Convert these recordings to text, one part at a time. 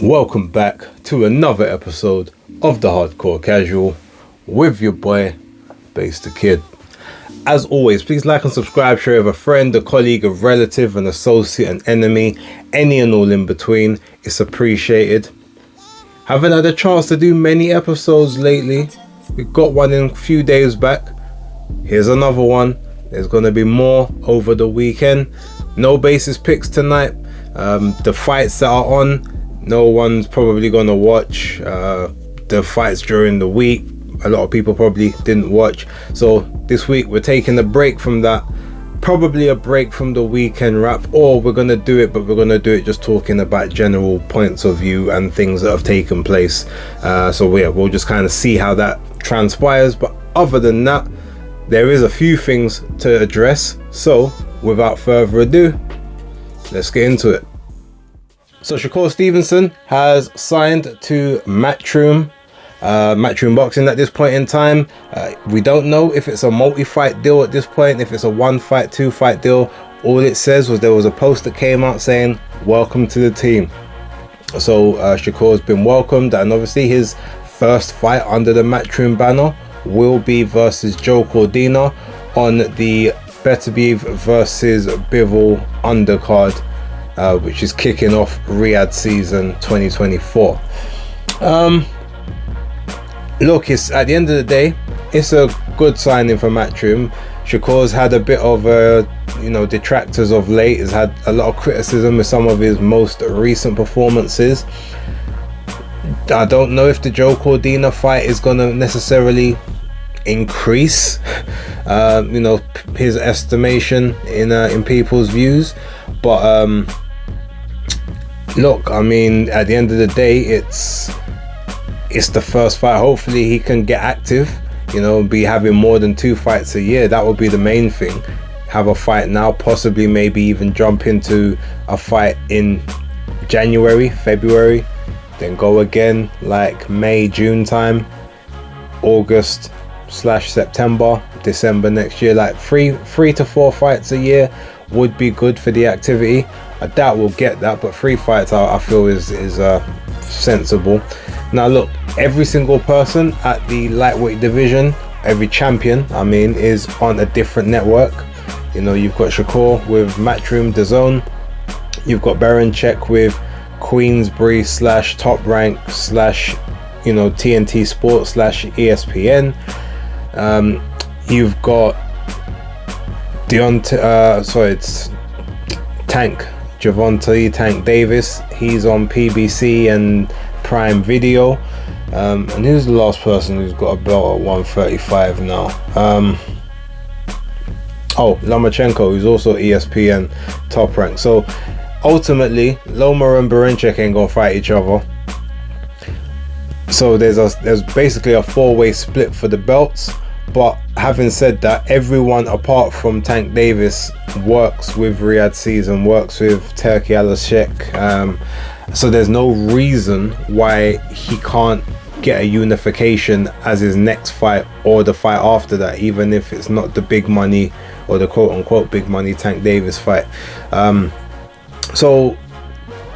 Welcome back to another episode of the Hardcore Casual with your boy, Base the Kid. As always, please like and subscribe, share with a friend, a colleague, a relative, an associate, an enemy, any and all in between. It's appreciated. Haven't had a chance to do many episodes lately. We got one in a few days back. Here's another one. There's going to be more over the weekend. No basis picks tonight. The fights that are on, no one's probably going to watch. The fights during the week, a lot of people probably didn't watch. So this week we're taking a break from that. Probably a break from the weekend wrap, or we're going to do it, but we're going to do it just talking about general points of view and things that have taken place. So yeah, we'll just kind of see how that transpires. But other than that, there is a few things to address. So without further ado, let's get into it. So Shakur Stevenson has signed to Matchroom Boxing at this point in time. We don't know if it's a multi-fight deal at this point, if it's a 1-fight, 2-fight deal. All it says was there was a post that came out saying, welcome to the team. So Shakur's been welcomed, and obviously his first fight under the Matchroom banner will be versus Joe Cordina on the Benavidez versus Bivol undercard, which is kicking off Riyadh season 2024. Look, it's at the end of the day, it's a good signing for Matchroom. Shakur's had a bit of detractors of late. He's had a lot of criticism with some of his most recent performances. I don't know if the Joe Cordina fight is going to necessarily increase his estimation in people's views, but look, I mean, at the end of the day, it's the first fight. Hopefully he can get active, be having more than 2 fights a year. That would be the main thing. Have a fight now, possibly maybe even jump into a fight in January, February, then go again like May, June time, August/September, December next year. Like three to 4 fights a year would be good for the activity. I doubt we'll get that, but 3 fights I feel is sensible. Now look, every single person at the lightweight division, every champion is on a different network. You've got Shakur with Matchroom DAZN, you've got Berenchek with Queensbury / Top Rank / TNT Sports / ESPN. You've got Javonte Tank Davis. He's on PBC and Prime Video. And who's the last person who's got a belt at 135 now? Lomachenko, who's also ESPN Top Rank. So ultimately, Loma and Berenchek ain't gonna fight each other. So there's basically a 4-way split for the belts. But having said that, everyone apart from Tank Davis works with Riyadh season, works with Turki Al-Sheikh. So there's no reason why he can't get a unification as his next fight or the fight after that, even if it's not the big money or the quote-unquote big money Tank Davis fight. So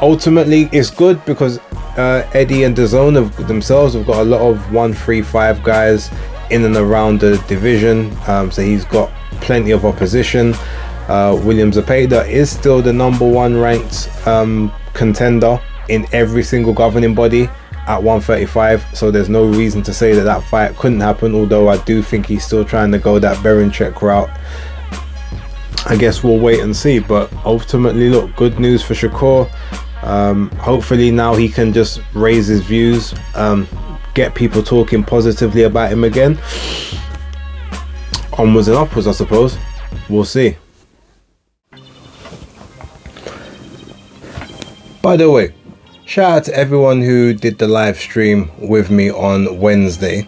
ultimately it's good because Eddie and DAZN themselves have got a lot of 135 guys in and around the division, so he's got plenty of opposition. William Zepeda is still the number 1 ranked contender in every single governing body at 135, so there's no reason to say that fight couldn't happen, although I do think he's still trying to go that Berenchek route. I guess we'll wait and see, but ultimately, look, good news for Shakur. Hopefully now he can just raise his views, get people talking positively about him again. Onwards and upwards, I suppose. We'll see. By the way, shout out to everyone who did the live stream with me on Wednesday.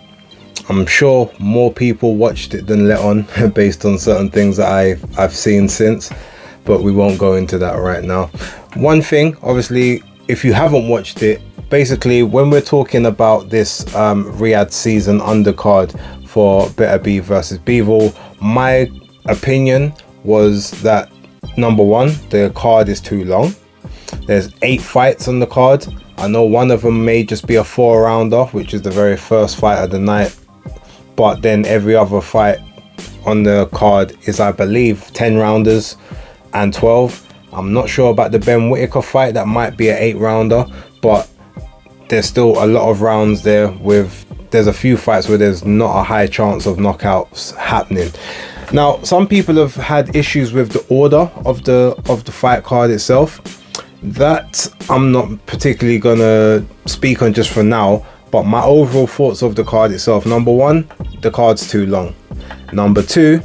I'm sure more people watched it than let on based on certain things that I've seen since, but we won't go into that right now. One thing, obviously, if you haven't watched it, basically when we're talking about this Riyadh season undercard for Benavidez versus Bivol, my opinion was that number one, the card is too long. There's 8 fights on the card. I know one of them may just be a 4-rounder, which is the very first fight of the night, but then every other fight on the card is, I believe, 10-rounders and 12. I'm not sure about the Ben Whittaker fight. That might be an 8-rounder, but there's still a lot of rounds there. There's a few fights where there's not a high chance of knockouts happening. Now, some people have had issues with the order of the fight card itself. That I'm not particularly gonna speak on just for now, but my overall thoughts of the card itself: number one, the card's too long. Number two,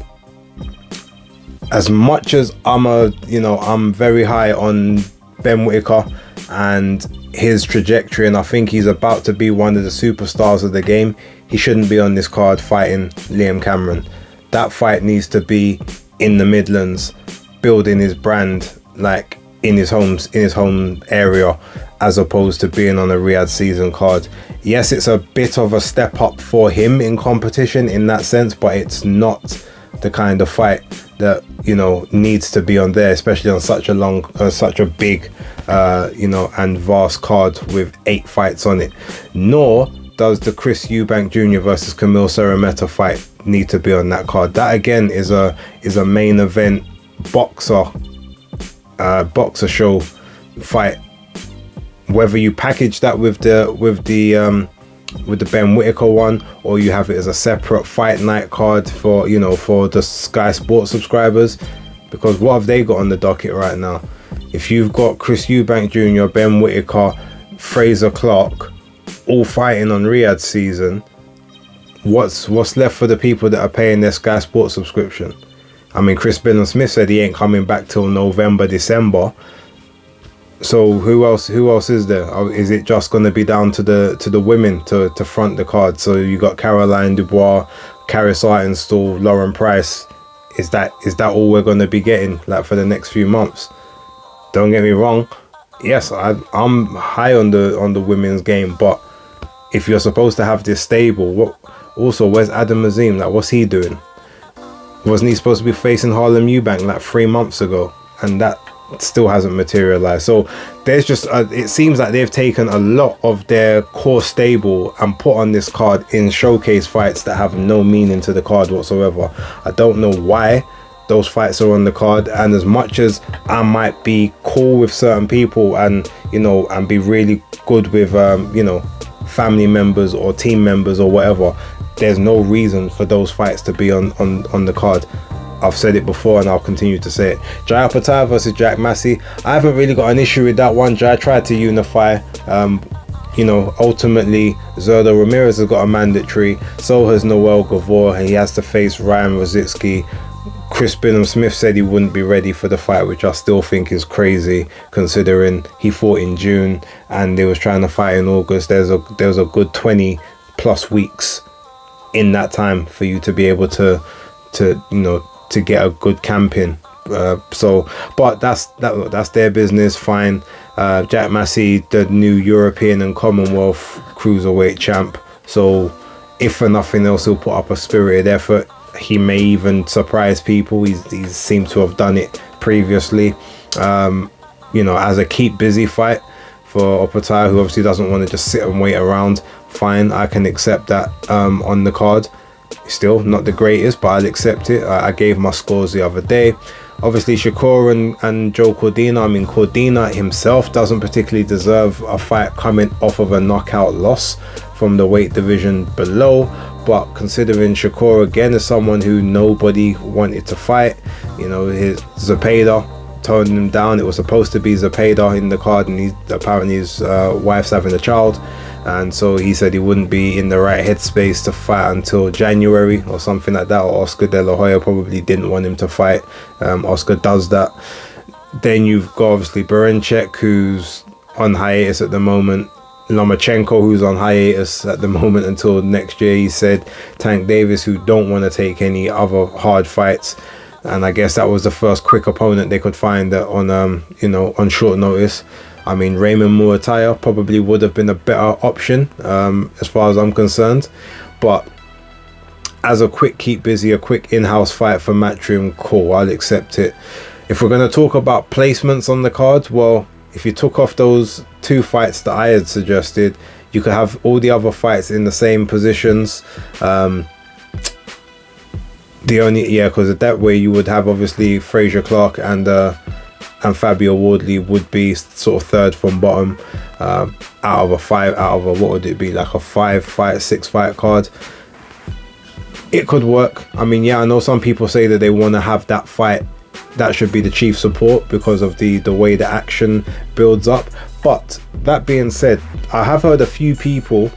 as much as I'm very high on Ben Whittaker and his trajectory, and I think he's about to be one of the superstars of the game, he shouldn't be on this card fighting Liam Cameron. That fight needs to be in the Midlands, building his brand, like in his home area, as opposed to being on a Riyadh season card. Yes, it's a bit of a step up for him in competition in that sense, but it's not the kind of fight that needs to be on there, especially on such a big and vast card with 8 fights on it. Nor does the Chris Eubank Jr. versus Camille Serrameta fight need to be on that card. That again is a main event boxer show fight. Whether you package that with the Ben Whittaker one, or you have it as a separate fight night card for the Sky Sports subscribers, because what have they got on the docket right now? If you've got Chris Eubank Jr., Ben Whittaker, Fraser Clark all fighting on Riyadh season, what's left for the people that are paying their Sky Sports subscription? I mean, Chris Benham-Smith said he ain't coming back till November, December. So who else is there? Is it just going to be down to the women to front the card? So you got Caroline Dubois, Karis Artenstall, Lauren Price. Is that all we're going to be getting like for the next few months? Don't get me wrong. Yes, I'm high on the women's game, but if you're supposed to have this stable, where's Adam Azim? Like, what's he doing? Wasn't he supposed to be facing Harlem Eubank like 3 months ago? And that still hasn't materialized. So there's just it seems like they've taken a lot of their core stable and put on this card in showcase fights that have no meaning to the card whatsoever. I don't know why those fights are on the card, and as much as I might be cool with certain people and and be really good with family members or team members or whatever, there's no reason for those fights to be on the card. I've said it before and I'll continue to say it. Jai Opetaia versus Jack Massey. I haven't really got an issue with that one. Jai tried to unify. Ultimately, Zerdo Ramirez has got a mandatory. So has Noel Gavor. He has to face Ryan Rosicki. Chris Benham-Smith said he wouldn't be ready for the fight, which I still think is crazy considering he fought in June and they was trying to fight in August. There was a good 20 plus weeks in that time for you to be able to get a good camp in. But that's their business. Fine. Jack Massey, the new European and Commonwealth cruiserweight champ. So if for nothing else, he'll put up a spirited effort. He may even surprise people. He seemed to have done it previously. As a keep busy fight for Opetaia, who obviously doesn't want to just sit and wait around. Fine, I can accept that on the card. Still not the greatest, but I'll accept it. I gave my scores the other day. Obviously, Shakur and Joe Cordina. I mean, Cordina himself doesn't particularly deserve a fight coming off of a knockout loss from the weight division below. But considering Shakur again is someone who nobody wanted to fight, his Zepeda toned him down. It was supposed to be Zepeda in the card, and apparently his wife's having a child. And so he said he wouldn't be in the right headspace to fight until January or something like that. Or Oscar De La Hoya probably didn't want him to fight. Oscar does that. Then you've got obviously Berencek, who's on hiatus at the moment. Lomachenko, who's on hiatus at the moment until next year, he said. Tank Davis, who don't want to take any other hard fights. And I guess that was the first quick opponent they could find on short notice. I mean, Raymond Muataya probably would have been a better option as far as I'm concerned. But as a quick keep busy, a quick in-house fight for Matchroom, cool, I'll accept it. If we're going to talk about placements on the card, well, if you took off those 2 fights that I had suggested, you could have all the other fights in the same positions. Because that way you would have obviously Fraser Clark and Fabio Wardley would be sort of third from bottom, out of a what would it be, like a 5-fight, 6-fight card. It could work. I mean, yeah, I know some people say that they want to have that fight, that should be the chief support because of the way the action builds up. But that being said, I have heard a few people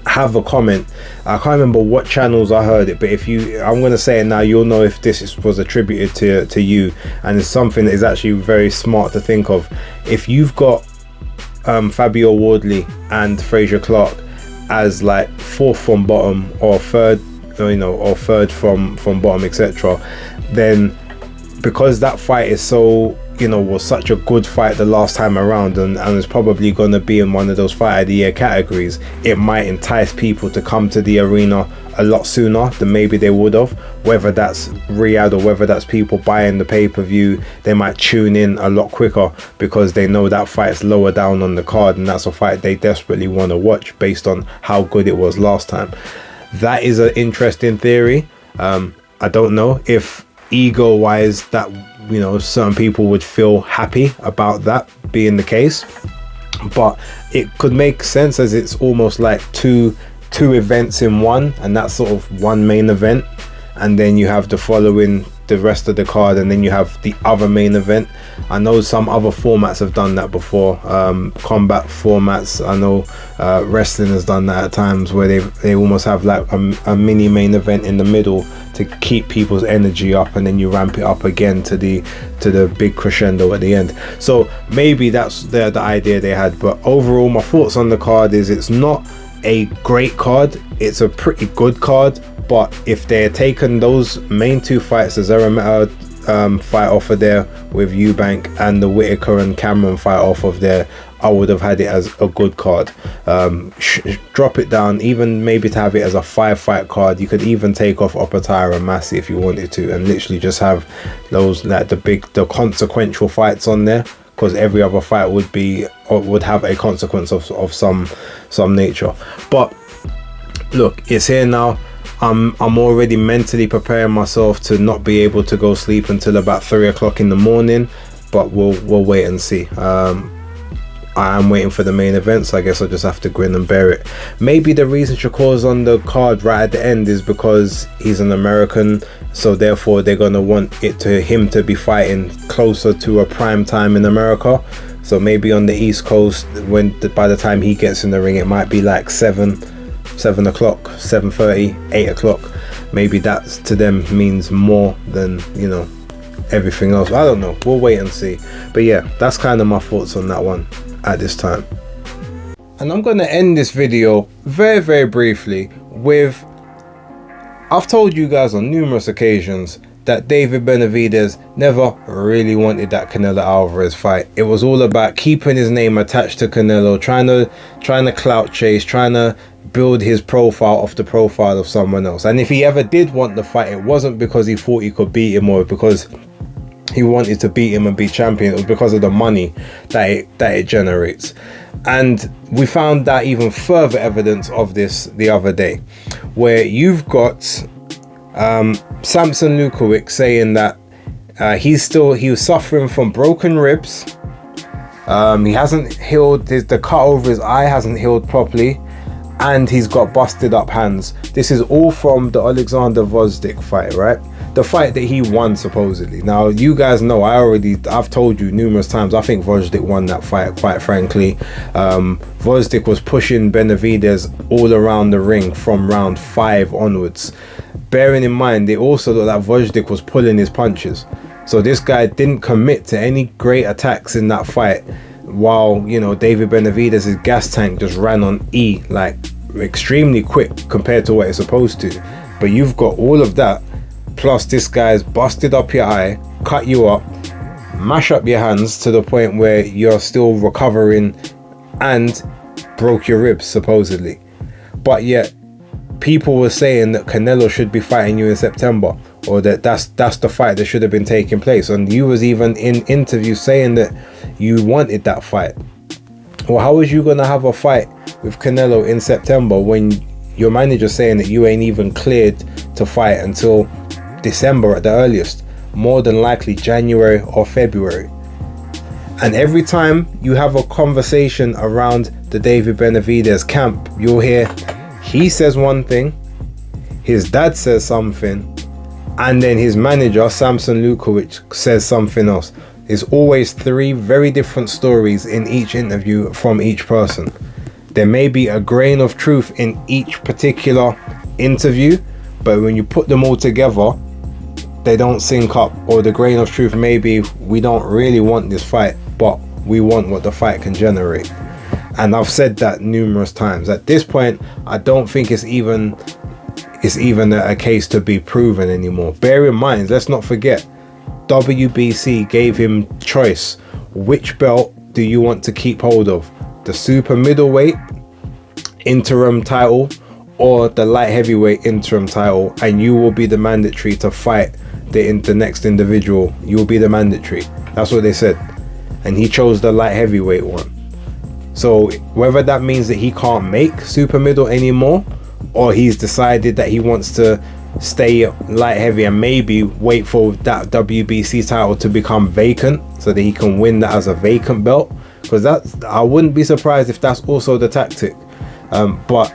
have a comment. I can't remember what channels I heard it, but I'm going to say it now, you'll know if this was attributed to you, and it's something that is actually very smart to think of. If you've got Fabio Wardley and Fraser Clark as like 4th from bottom or 3rd, or 3rd from bottom, etc., then because that fight is so, was such a good fight the last time around, and is probably going to be in one of those fight of the year categories, it might entice people to come to the arena a lot sooner than maybe they would have. Whether that's Riyadh or whether that's people buying the pay-per-view, they might tune in a lot quicker because they know that fight's lower down on the card, and that's a fight they desperately want to watch based on how good it was last time. That is an interesting theory. I don't know if ego wise that certain people would feel happy about that being the case, but it could make sense as it's almost like two events in one, and that's sort of one main event, and then you have the rest of the card, and then you have the other main event. I know some other formats have done that before, combat formats. I know wrestling has done that at times, where they almost have like a mini main event in the middle to keep people's energy up, and then you ramp it up again to the big crescendo at the end. So maybe that's the idea they had. But overall, my thoughts on the card is it's not a great card, it's a pretty good card. But if they're taking those main 2 fights, the Zarameta fight off of there with Eubank and the Whitaker and Cameron fight off of there, I would have had it as a good card. Drop it down, even maybe to have it as a 5-fight card. You could even take off Opatara and Massey if you wanted to, and literally just have those, like the consequential fights on there, because every other fight would have a consequence of some nature. But look, it's here now. I'm already mentally preparing myself to not be able to go sleep until about 3 o'clock in the morning, but we'll wait and see. I am waiting for the main event, so I guess I'll just have to grin and bear it. Maybe the reason Shakur's on the card right at the end is because he's an American, so therefore they're going to want him to be fighting closer to a prime time in America. So maybe on the East Coast, by the time he gets in the ring, it might be like 7 o'clock, 7:30, 8 o'clock. Maybe that to them means more than everything else. I don't know, we'll wait and see. But yeah, that's kind of my thoughts on that one at this time. And I'm going to end this video very, very briefly with, I've told you guys on numerous occasions that David Benavidez never really wanted that Canelo Alvarez fight. It was all about keeping his name attached to Canelo, trying to clout chase, trying to build his profile off the profile of someone else. And if he ever did want the fight, it wasn't because he thought he could beat him or because he wanted to beat him and be champion. It was because of the money that it generates. And we found that even further evidence of this the other day, where you've got Samson Lukowicz saying that he was suffering from broken ribs. He hasn't healed, the cut over his eye hasn't healed properly, and he's got busted up hands. This is all from the Alexander Gvozdyk fight, right? The fight that he won supposedly. Now you guys know, I've told you numerous times, I think Gvozdyk won that fight, quite frankly. Gvozdyk was pushing Benavidez all around the ring from round 5 onwards. Bearing in mind, it also looked like Gvozdyk was pulling his punches. So this guy didn't commit to any great attacks in that fight, while David Benavidez's gas tank just ran on E, like extremely quick compared to what it's supposed to. But you've got all of that, plus this guy's busted up your eye, cut you up, mash up your hands to the point where you're still recovering, and broke your ribs supposedly. But yet people were saying that Canelo should be fighting you in September, or that's the fight that should have been taking place, and you was even in interviews saying that you wanted that fight. Well, how was you gonna have a fight with Canelo in September when your manager's saying that you ain't even cleared to fight until December at the earliest, more than likely January or February? And every time you have a conversation around the David Benavidez camp, you'll hear he says one thing, his dad says something, and then his manager Samson Lukowicz says something else. There's always three very different stories in each interview from each person. There may be a grain of truth in each particular interview, but when you put them all together, they don't sync up. Or the grain of truth may be, we don't really want this fight, but we want what the fight can generate. And I've said that numerous times. At this point, I don't think it's even a case to be proven anymore. Bear in mind, let's not forget, WBC gave him choice. Which belt do you want to keep hold of? The super middleweight interim title or the light heavyweight interim title, and you will be the mandatory to fight the next individual. You will be the mandatory. That's what they said. And he chose the light heavyweight one. So whether that means that he can't make super middle anymore, or he's decided that he wants to stay light heavy and maybe wait for that WBC title to become vacant so that he can win that as a vacant belt, because I wouldn't be surprised if that's also the tactic. But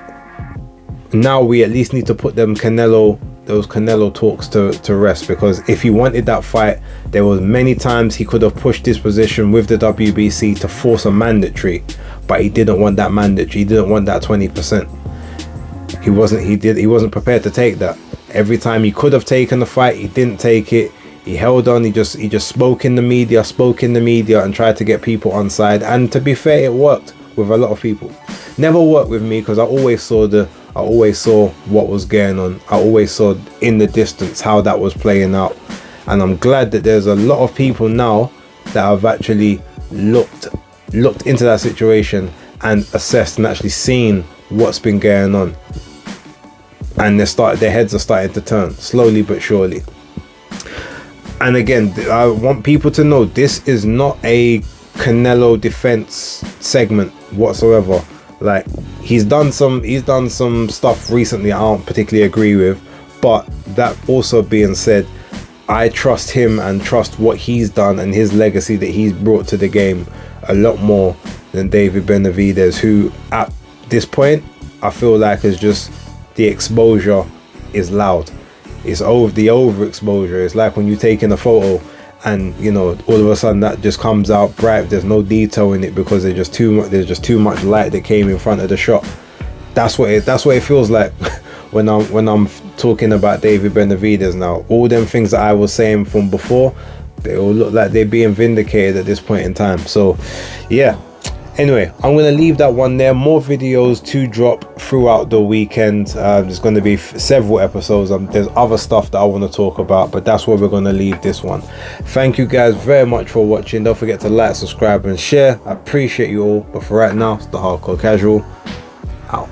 now we at least need to put those Canelo talks to rest, because if he wanted that fight, there was many times he could have pushed his position with the WBC to force a mandatory, but he didn't want that mandatory. He didn't want that 20%. He wasn't prepared to take that. Every time he could have taken the fight, he didn't take it. He held on. He just spoke in the media and tried to get people on side. And to be fair, it worked with a lot of people. Never worked with me, because I always saw what was going on. I always saw in the distance how that was playing out. And I'm glad that there's a lot of people now that have actually looked into that situation and assessed and actually seen what's been going on. And their heads are starting to turn slowly but surely. And again, I want people to know this is not a Canelo defense segment whatsoever. Like, he's done some stuff recently I don't particularly agree with, but that also being said, I trust him and trust what he's done and his legacy that he's brought to the game a lot more than David Benavidez, who at this point I feel like is just, the exposure is loud. It's the overexposure. It's like when you're taking a photo and all of a sudden that just comes out bright. There's no detail in it because there's just too much light that came in front of the shot. That's what it feels like when I'm talking about David Benavidez now. All them things that I was saying from before, they all look like they're being vindicated at this point in time. So yeah, anyway, I'm going to leave that one there. More videos to drop throughout the weekend. There's going to be several episodes. There's other stuff that I want to talk about, but that's where we're going to leave this one. Thank you guys very much for watching. Don't forget to like, subscribe and share. I appreciate you all. But for right now, it's the Hardcore Casual out.